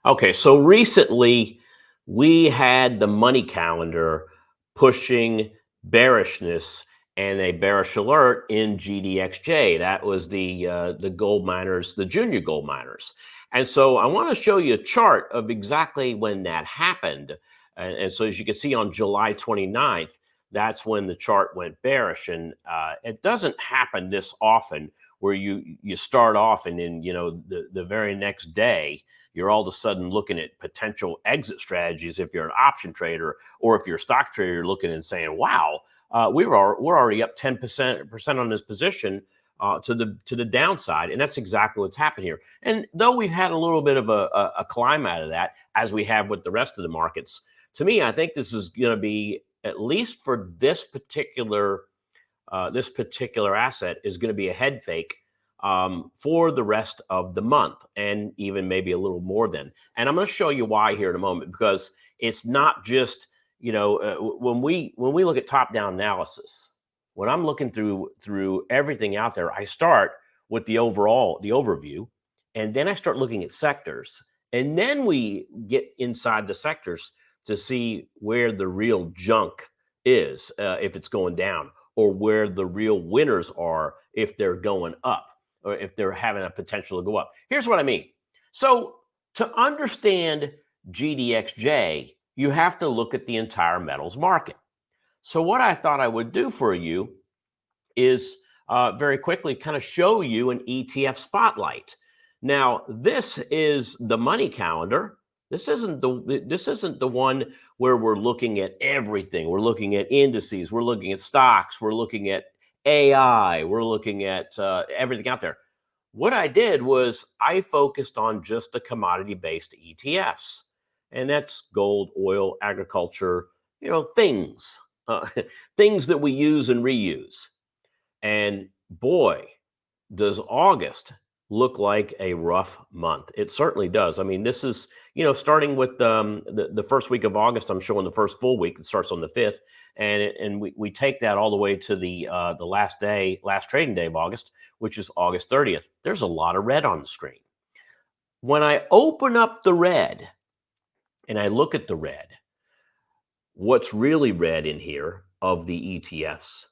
Okay, so recently we had the money calendar pushing bearishness and a bearish alert in GDXJ. That was the gold miners, the junior gold miners. And so I want to show you a chart of exactly when that happened. And so as you can see on July 29th, that's when the chart went bearish. And it doesn't happen this often where you start off and then, the very next day, you're all of a sudden looking at potential exit strategies if you're an option trader, or if you're a stock trader, you're looking and saying, wow, we're already up 10% on this position to the downside. And that's exactly what's happened here. And though we've had a little bit of a climb out of that, as we have with the rest of the markets, to me, I think this is going to be, at least for this particular asset, is going to be a head fake for the rest of the month, and even maybe a little more than. And I'm going to show you why here in a moment, because it's not just, when we look at top-down analysis, when I'm looking through everything out there, I start with the overview, and then I start looking at sectors, and then we get inside the sectors to see where the real junk is, if it's going down, or where the real winners are if they're going up, or if they're having a potential to go up. Here's what I mean. So to understand GDXJ, you have to look at the entire metals market. So what I thought I would do for you is very quickly kind of show you an ETF spotlight. Now, this is the money calendar. This isn't the one where we're looking at everything. We're looking at indices. We're looking at stocks. We're looking at AI. We're looking at everything out there. What I did was I focused on just the commodity-based ETFs, and that's gold, oil, agriculture, things, things that we use and reuse. And boy, does August look like a rough month. It certainly does. I mean, this is, starting with the first week of August. I'm showing the first full week. It starts on the 5th, and we take that all the way to the last trading day of August, which is August 30th. There's a lot of red on the screen. When I open up the red and I look at the red, what's really red in here of the ETFs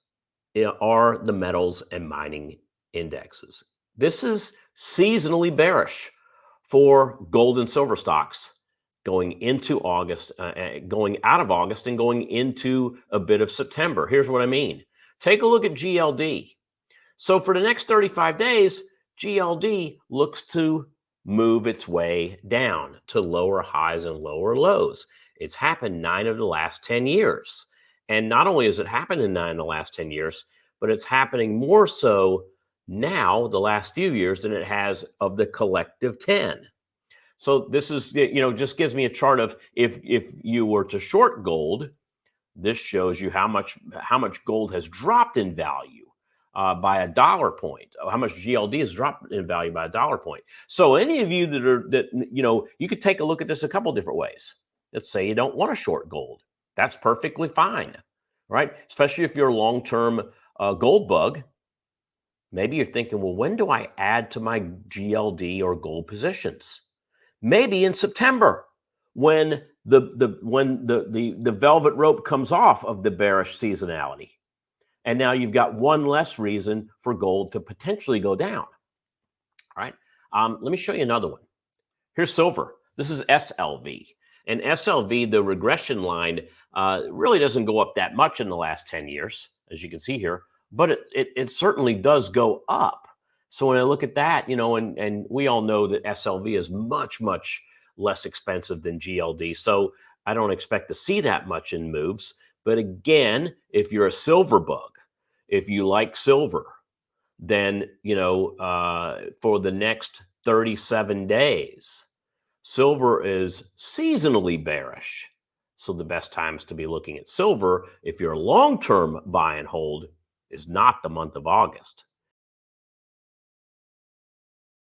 are the metals and mining indexes. This is seasonally bearish for gold and silver stocks going into August, going out of August, and going into a bit of September. Here's what I mean. Take a look at GLD. So for the next 35 days, GLD looks to move its way down to lower highs and lower lows. It's happened 9 of the last 10 years. And not only has it happened in 9 of the last 10 years, but it's happening more so now, the last few years, than it has of the collective 10. So this is, just gives me a chart of if you were to short gold, this shows you how much gold has dropped in value by a dollar point, how much GLD has dropped in value by a dollar point. So any of you you could take a look at this a couple different ways. Let's say you don't want to short gold. That's perfectly fine, right? Especially if you're a long-term gold bug. Maybe you're thinking, well, when do I add to my GLD or gold positions? Maybe in September, when the velvet rope comes off of the bearish seasonality. And now you've got one less reason for gold to potentially go down. All right. Let me show you another one. Here's silver. This is SLV. And SLV, the regression line, really doesn't go up that much in the last 10 years, as you can see here, but it certainly does go up. So when I look at that, and we all know that SLV is much, much less expensive than GLD. So I don't expect to see that much in moves. But again, if you're a silver bug, if you like silver, then, for the next 37 days, silver is seasonally bearish. So the best times to be looking at silver, if you're a long-term buy and hold, is not the month of August.